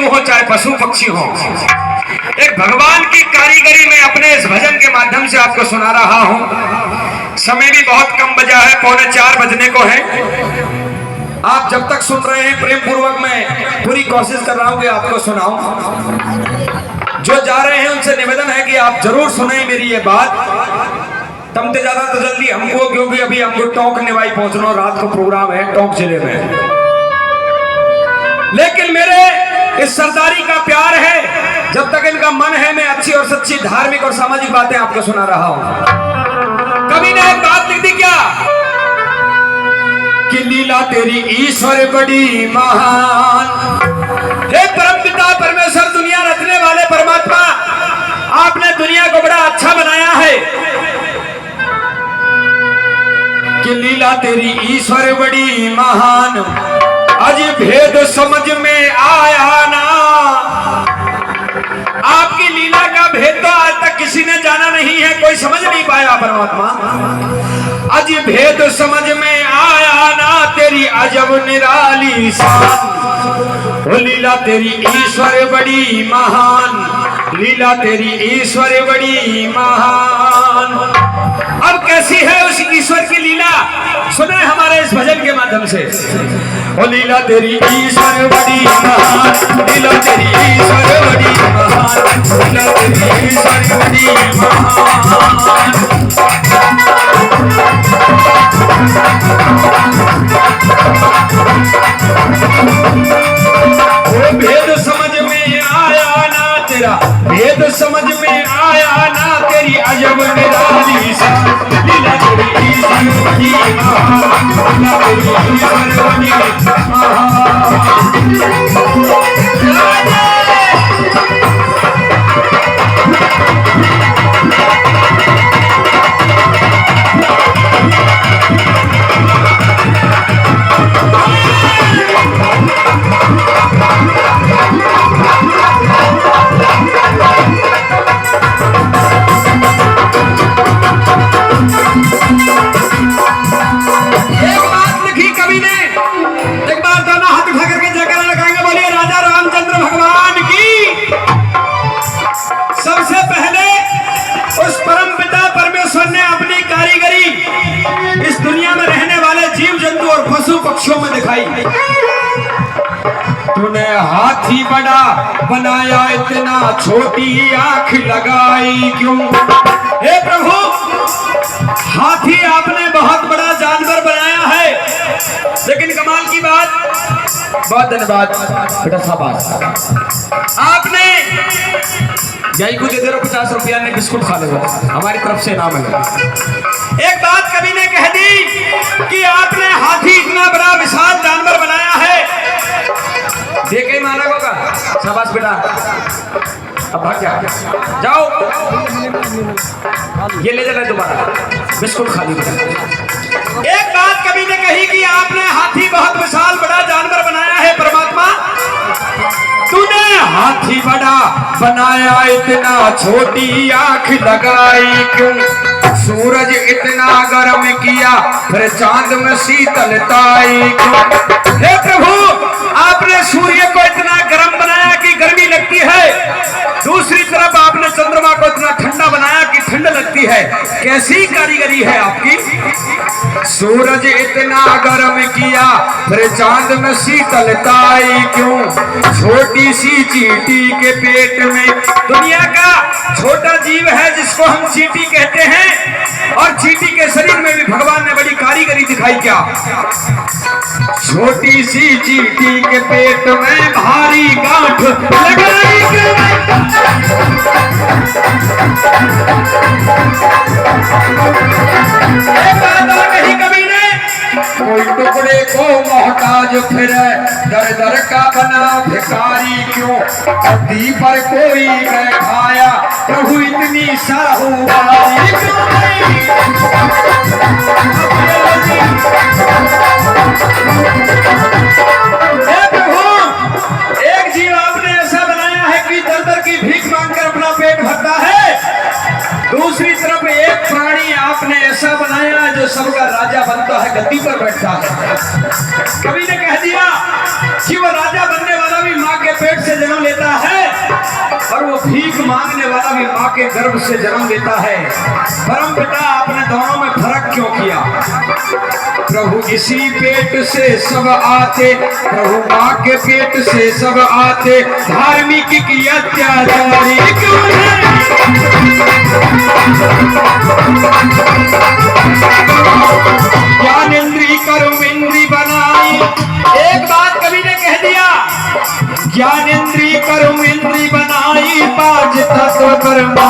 जीव हो चाहे पशु पक्षी हो, एक भगवान की कारीगरी में अपने इस भजन के माध्यम से आपको सुना रहा हूं। समय भी बहुत कम बजा है, 3:45 बजने को है। आप जब तक सुन रहे हैं प्रेम पूर्वक मैं पूरी कोशिश कर रहा हूं कि आपको सुनाऊं। जो जा रहे हैं उनसे निवेदन है कि आप जरूर सुने मेरी ये बात। तमते ज्यादा तो जल्दी हमको, क्योंकि अभी हमको टोंक निवाई पहुंचना, रात को प्रोग्राम है टोंक जिले में। लेकिन मेरे इस सरदारी का प्यार है, जब तक इनका मन है मैं अच्छी और सच्ची धार्मिक और सामाजिक बातें आपको सुना रहा हूं। कवि ने एक बात लिख दी क्या कि लीला तेरी ईश्वर बड़ी महान। हे परमपिता परमेश्वर, दुनिया रचने वाले परमात्मा, आपने दुनिया को बड़ा अच्छा बनाया है कि लीला तेरी ईश्वर बड़ी महान। आज भेद समझ में आया ना, आपकी लीला का भेद तो आज तक किसी ने जाना नहीं है, कोई समझ नहीं पाया परमात्मा। आज भेद समझ में आया ना, तेरी अजब निराली शान। ओ लीला तेरी ईश्वर बड़ी महान, लीला तेरी ईश्वर बड़ी महान। अब कैसी है उस ईश्वर की लीला, सुने हमारे इस भजन के माध्यम से। ओ लीला तेरी ईश्वर बड़ी महान, लीला तेरी ईश्वर बड़ी महान, लीला तेरी ईश्वर बड़ी महान। वो भेद समझ में आया ना तेरा, भेद समझ में आया ना, तेरी अजब निराली शान। लीला तेरी ईश्वर बड़ी महान, लीला तेरी ईश्वर बड़ी पक्षियों में दिखाई। तूने हाथी बड़ा बनाया, इतना छोटी आंख लगाई क्यों? हे प्रभु, हाथी आपने बहुत बड़ा जानवर बनाया है, लेकिन कमाल की बात, बहुत धन्यवाद बेटा शाबाश, आपने यही को दे दे रहा 50 रुपया ने बिस्कुट खा लेगा, हमारी तरफ से इनाम है। एक बात कवि ने कह दी कि आपने हाथी इतना बड़ा विशाल जानवर बनाया है, देखे माना होगा। शाबाश बेटा, अब भाग जाओ, ये ले जाना दोबारा, बिस्कुट खा ली बेटा। एक बात कवि ने कही कि आपने हाथी बहुत विशाल बड़ा जानवर बनाया है परमात्मा, तूने हाथी बड़ा बनाया, इतना छोटी आंख लगाई क्यों? सूरज इतना गर्म किया, फिर चांद में शीतलताई क्यों? हे प्रभु, आपने सूर्य को इतना गर्म बनाया कि गर्मी लगती है, दूसरी तरफ आपने चंद्रमा को इतना ठंडा बनाया कि ठंड लगती है। कैसी कारीगरी है आपकी? सूरज इतना गर्म किया, फिर चांद में शीतलताई क्यों? छोटी सी चींटी के पेट में, दुनिया का छोटा जीव है जिसको हम चींटी कहते हैं, और चींटी के शरीर में भी भगवान ने बड़ी कारीगरी दिखाई क्या? छोटी सी चींटी के पेट में भारी गांठ लगाई नहीं कभी ने, कोई टुकड़े को मोहताज फिर दर दर का बना भिखारी क्यों? हड्डी पर कोई मैं खाया, प्रभु इतनी साहूकारी प्रभु, एक जीव आपने ऐसा बनाया है कि दर दर की भीख मांगकर अपना पेट भरता है, दूसरी तरफ एक प्राणी आपने ऐसा बनाया जो सबका राजा बनता है, गद्दी गद्दी पर बैठता है। कवि ने कह दिया कि वो राजा बनने वाला भी माँ के पेट से जन्म लेता है और वो भीख मांगने वाला भी माँ के गर्भ से जन्म लेता है। परमपिता आपने दोनों में फर्क क्यों किया? प्रभु इसी पेट से सब आते, प्रभु माँ के पेट से सब आते, धार्मिक की अत्याचारी क्यों है? ज्ञानेंद्री कर्म इंद्री बनाई। एक बात कवि ने कह दिया, ज्ञानेंद्री कर्म इंद्री बनाई, पांच तत्व कर्मा